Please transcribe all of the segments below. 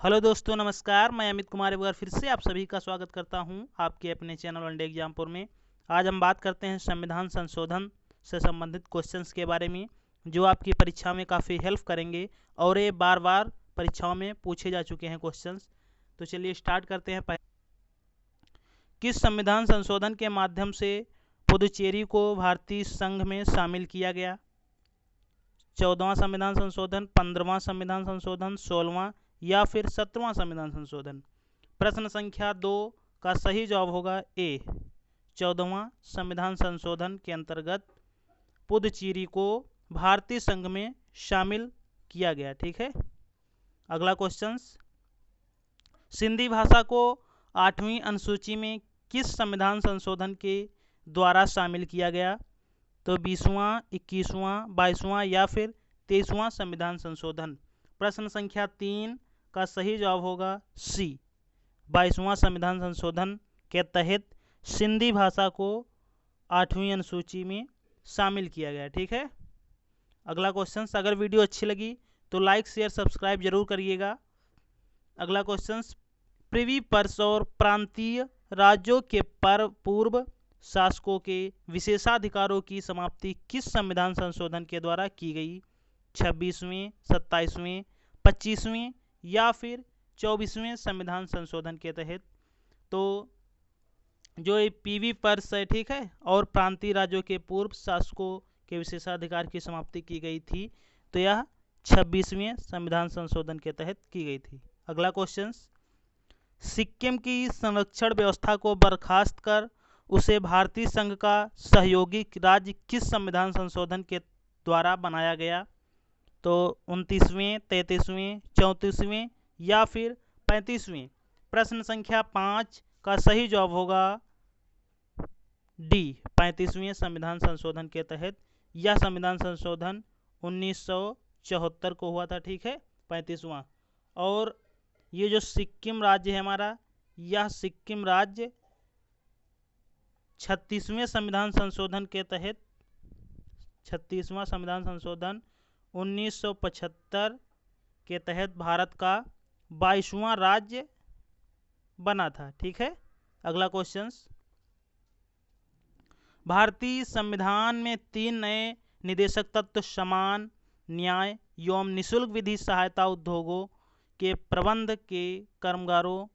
Hello दोस्तों, नमस्कार। मैं अमित कुमार एक बार फिर से आप सभी का स्वागत करता हूं आपके अपने चैनल वनडे एग्जामपुर में। आज हम बात करते हैं संविधान संशोधन से संबंधित क्वेश्चंस के बारे में, जो आपकी परीक्षा में काफ़ी हेल्प करेंगे और ये बार बार परीक्षाओं में पूछे जा चुके हैं क्वेश्चंस। तो चलिए स्टार्ट करते हैं। किस संविधान संशोधन के माध्यम से पुदुचेरी को भारतीय संघ में शामिल किया गया? 14वां संविधान संशोधन, 15वां संविधान संशोधन, 16वां या फिर 17वां संविधान संशोधन? प्रश्न संख्या 2 का सही जवाब होगा ए, 14वां संविधान संशोधन के अंतर्गत पुदुचेरी को भारतीय संघ में शामिल किया गया। ठीक है, अगला क्वेश्चन, सिंधी भाषा को 8वीं अनुसूची में किस संविधान संशोधन के द्वारा शामिल किया गया? तो 20वां, 21वां, 22वां या फिर 23वां संविधान संशोधन? प्रश्न संख्या 3 का सही जवाब होगा सी, 22वां संविधान संशोधन के तहत सिंधी भाषा को 8वीं अनुसूची में शामिल किया गया। ठीक है, अगला क्वेश्चन, अगर वीडियो अच्छी लगी तो लाइक शेयर सब्सक्राइब जरूर करिएगा। अगला क्वेश्चन, प्रिवी पर्स और प्रांतीय राज्यों के पूर्व शासकों के विशेषाधिकारों की समाप्ति किस संविधान संशोधन के द्वारा की गई? 26वें, 27वें, 25वें या फिर 24वें संविधान संशोधन के तहत? तो जो ये पीवी पर्स है, ठीक है, और प्रांतीय राज्यों के पूर्व शासकों के विशेषाधिकार की समाप्ति की गई थी, तो यह 26वें संविधान संशोधन के तहत की गई थी। अगला क्वेश्चन, सिक्किम की संरक्षण व्यवस्था को बर्खास्त कर उसे भारतीय संघ का सहयोगी राज्य किस संविधान संशोधन के द्वारा बनाया गया? तो 29वें, 33वें, 34वें या फिर 35वें? प्रश्न संख्या 5 का सही जवाब होगा डी, 35वें संविधान संशोधन के तहत। यह संविधान संशोधन 1974 को हुआ था। ठीक है, 35वां। और ये जो सिक्किम राज्य है हमारा, यह सिक्किम राज्य 36वें संविधान संशोधन के तहत, 36वां संविधान संशोधन 1975 के तहत भारत का 22वां राज्य बना था। ठीक है, अगला क्वेश्चन, भारतीय संविधान में 3 नए निदेशक तत्व समान न्याय एवं निःशुल्क विधि सहायता उद्योगों के प्रबंध के कामगारों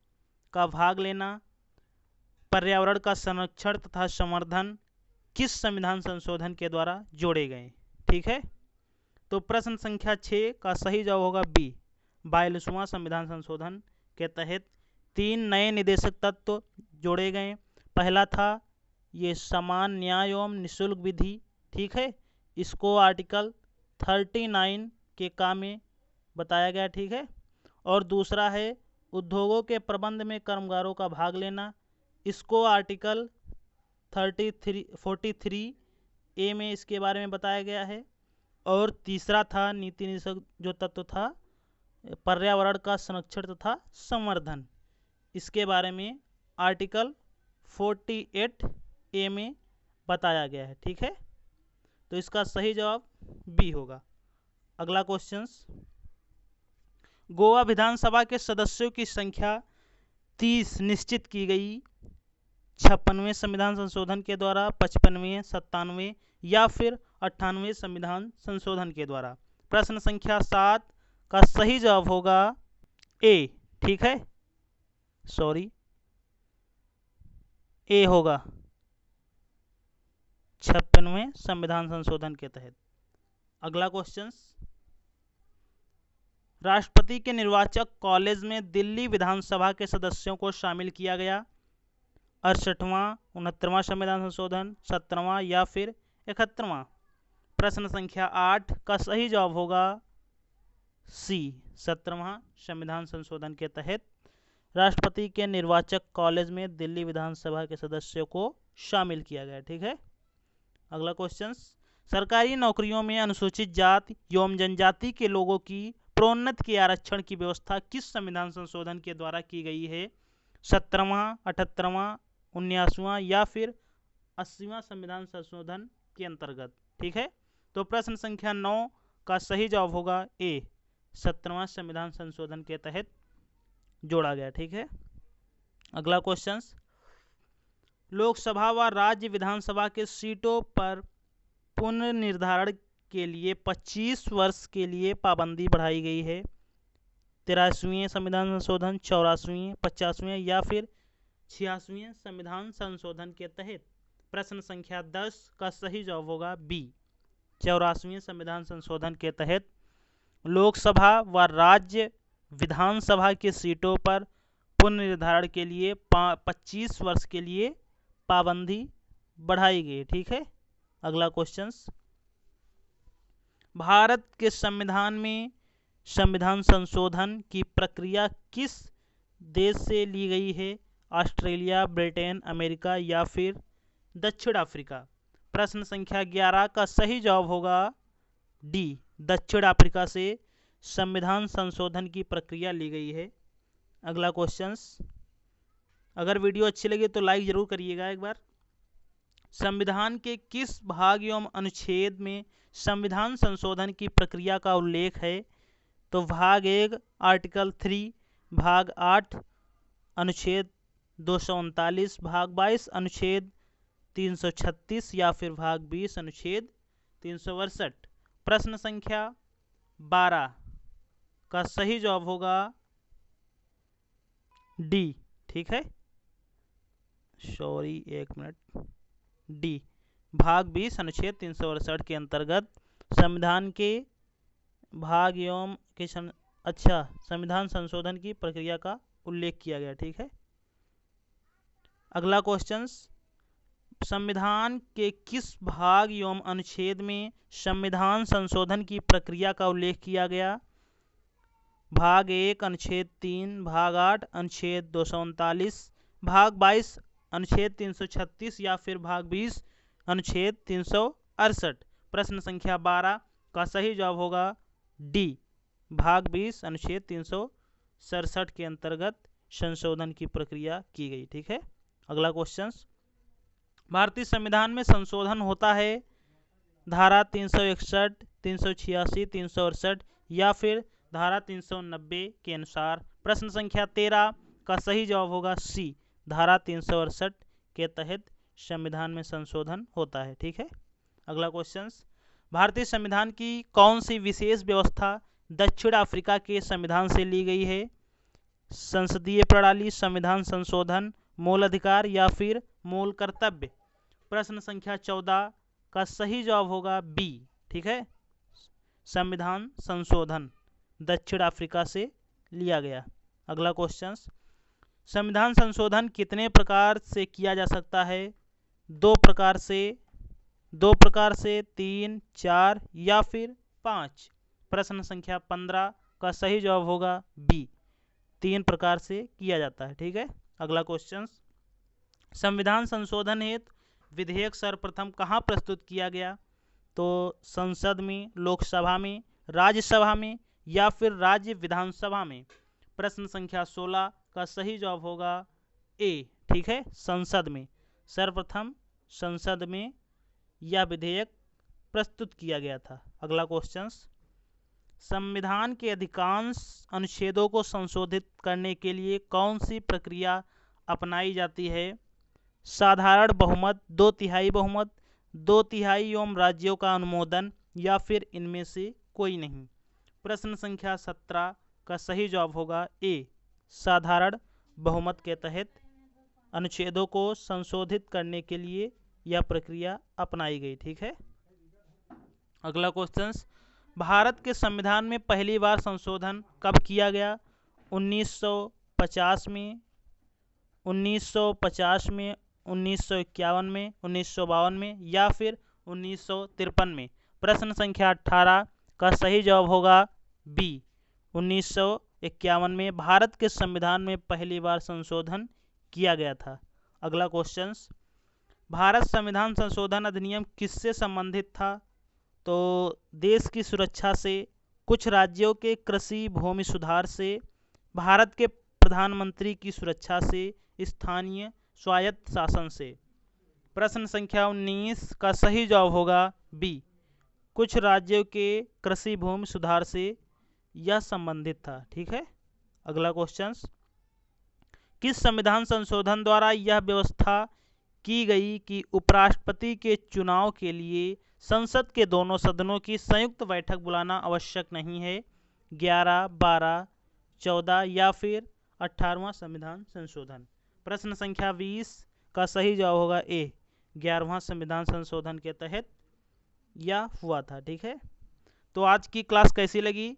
का भाग लेना, पर्यावरण का संरक्षण तथा संवर्धन किस संविधान संशोधन के द्वारा जोड़े गए? ठीक है, तो प्रश्न संख्या 6 का सही जवाब होगा बी, 42वां संविधान संशोधन के तहत 3 नए निदेशक तत्व जोड़े गए। पहला था ये समान न्याय एवं निःशुल्क विधि। ठीक है, इसको आर्टिकल 39 के का में बताया गया। ठीक है, और दूसरा है उद्योगों के प्रबंध में कामगारों का भाग लेना, इसको आर्टिकल 43 ए में इसके बारे में बताया गया है। और तीसरा था नीति निदेशक जो तत्व था पर्यावरण का संरक्षण तथा संवर्धन, इसके बारे में आर्टिकल 48 ए में बताया गया है। ठीक है, तो इसका सही जवाब बी होगा। अगला क्वेश्चन, गोवा विधानसभा के सदस्यों की संख्या 30 निश्चित की गई 56वें संविधान संशोधन के द्वारा, 55वें, 97वें या फिर 98वें संविधान संशोधन के द्वारा? प्रश्न संख्या 7 का सही जवाब होगा ए। ठीक है, सॉरी, ए होगा 56वें संविधान संशोधन के तहत। अगला क्वेश्चन, राष्ट्रपति के निर्वाचक कॉलेज में दिल्ली विधानसभा के सदस्यों को शामिल किया गया 68वां, 69वां संविधान संशोधन, 17वां या फिर 71वां? प्रश्न संख्या 8 का सही जवाब होगा सी, 17वां संविधान संशोधन के तहत राष्ट्रपति के निर्वाचक कॉलेज में दिल्ली विधानसभा के सदस्यों को शामिल किया गया। ठीक है, अगला क्वेश्चन, सरकारी नौकरियों में अनुसूचित जाति एवं जनजाति के लोगों की प्रोन्नति के आरक्षण की व्यवस्था किस संविधान संशोधन के द्वारा की गई है? 17वां, 78वां, 79वां या फिर 80वां संविधान संशोधन के अंतर्गत? ठीक है, तो प्रश्न संख्या 9 का सही जवाब होगा ए, 17वां संविधान संशोधन के तहत जोड़ा गया। ठीक है, अगला क्वेश्चन, लोकसभा व राज्य विधानसभा के सीटों पर पुनर्निर्धारण के लिए 25 वर्ष के लिए पाबंदी बढ़ाई गई है। 83वें संविधान संशोधन, 84वें, 50वें या फिर 86वें संविधान संशोधन के तहत। प्रश्न संख्या 10 का सही जवाब होगा बी, 84वें संविधान संशोधन के तहत लोकसभा व राज्य विधानसभा की सीटों पर पुनर्निर्धारण के लिए 25 वर्ष के लिए पाबंदी बढ़ाई गई। ठीक है, अगला क्वेश्चन, भारत के संविधान में संविधान संशोधन की प्रक्रिया किस देश से ली गई है? ऑस्ट्रेलिया, ब्रिटेन, अमेरिका या फिर दक्षिण अफ्रीका। प्रश्न संख्या 11 का सही जवाब होगा डी, दक्षिण अफ्रीका से संविधान संशोधन की प्रक्रिया ली गई है। अगला क्वेश्चन, अगर वीडियो अच्छी लगे तो लाइक जरूर करिएगा एक बार। संविधान के किस भाग एवं अनुच्छेद में संविधान संशोधन की प्रक्रिया का उल्लेख है? तो भाग 1 आर्टिकल 3, भाग 8 अनुच्छेद 239, भाग 22 अनुच्छेद 336 या फिर भाग 20 अनुच्छेद 362। प्रश्न संख्या 12 का सही जवाब होगा डी। ठीक है, सॉरी एक मिनट, डी, भाग 20 अनुच्छेद 368 के अंतर्गत संविधान के भाग एवं के संविधान संशोधन की प्रक्रिया का उल्लेख किया गया। ठीक है, अगला क्वेश्चन, संविधान के किस भाग एवं अनुच्छेद में संविधान संशोधन की प्रक्रिया का उल्लेख किया गया? भाग 1 अनुच्छेद 3, भाग 8 अनुच्छेद 239, भाग 22 अनुच्छेद 336 या फिर भाग 20 अनुच्छेद 368। प्रश्न संख्या 12 का सही जवाब होगा डी, भाग 20 अनुच्छेद 367 के अंतर्गत संशोधन की प्रक्रिया की गई। ठीक है, अगला क्वेश्चन, भारतीय संविधान में संशोधन होता है धारा 361, 386, 368 या फिर धारा 390 के अनुसार। प्रश्न संख्या 13 का सही जवाब होगा सी, धारा 368 के तहत संविधान में संशोधन होता है। ठीक है, अगला क्वेश्चन, भारतीय संविधान की कौन सी विशेष व्यवस्था दक्षिण अफ्रीका के संविधान से ली गई है? संसदीय प्रणाली, संविधान संशोधन, मूल अधिकार या फिर मूल कर्तव्य। प्रश्न संख्या 14 का सही जवाब होगा बी। ठीक है, संविधान संशोधन दक्षिण अफ्रीका से लिया गया। अगला क्वेश्चन, संविधान संशोधन कितने प्रकार से किया जा सकता है? 2 प्रकार से, 3, 4 या फिर 5। प्रश्न संख्या 15 का सही जवाब होगा बी, 3 प्रकार से किया जाता है। ठीक है, अगला क्वेश्चन, संविधान संशोधन हेतु विधेयक सर्वप्रथम कहाँ प्रस्तुत किया गया? तो संसद में, लोकसभा में, राज्यसभा में या फिर राज्य विधानसभा में। प्रश्न संख्या 16 का सही जवाब होगा ए। ठीक है, संसद में, सर्वप्रथम संसद में यह विधेयक प्रस्तुत किया गया था। अगला क्वेश्चन, संविधान के अधिकांश अनुच्छेदों को संशोधित करने के लिए कौन सी प्रक्रिया अपनाई जाती है? साधारण बहुमत, 2/3 बहुमत, 2/3 एवं राज्यों का अनुमोदन या फिर इनमें से कोई नहीं। प्रश्न संख्या 17 का सही जवाब होगा ए, साधारण बहुमत के तहत अनुच्छेदों को संशोधित करने के लिए यह प्रक्रिया अपनाई गई। ठीक है, अगला क्वेश्चन, भारत के संविधान में पहली बार संशोधन कब किया गया? 1950 में, 1951 में, 1951 में, 1952 में या फिर 1953 में। प्रश्न संख्या 18 का सही जवाब होगा बी, 1951 में भारत के संविधान में पहली बार संशोधन किया गया था। अगला क्वेश्चन, भारत संविधान संशोधन अधिनियम किससे संबंधित था? तो देश की सुरक्षा से, कुछ राज्यों के कृषि भूमि सुधार से, भारत के प्रधानमंत्री की सुरक्षा से, स्थानीय स्वायत्त शासन से। प्रश्न संख्या 19 का सही जवाब होगा बी, कुछ राज्यों के कृषि भूमि सुधार से यह संबंधित था। ठीक है, अगला क्वेश्चन, किस संविधान संशोधन द्वारा यह व्यवस्था की गई कि उपराष्ट्रपति के चुनाव के लिए संसद के दोनों सदनों की संयुक्त बैठक बुलाना आवश्यक नहीं है? 11, 12, 14 या फिर 18वां संविधान संशोधन। प्रश्न संख्या 20 का सही जवाब होगा ए, 11वां संविधान संशोधन के तहत यह हुआ था। ठीक है, तो आज की क्लास कैसी लगी?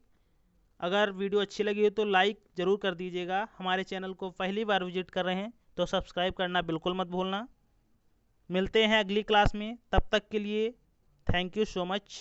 अगर वीडियो अच्छी लगी हो तो लाइक ज़रूर कर दीजिएगा। हमारे चैनल को पहली बार विजिट कर रहे हैं तो सब्सक्राइब करना बिल्कुल मत भूलना। मिलते हैं अगली क्लास में, तब तक के लिए थैंक यू सो मच।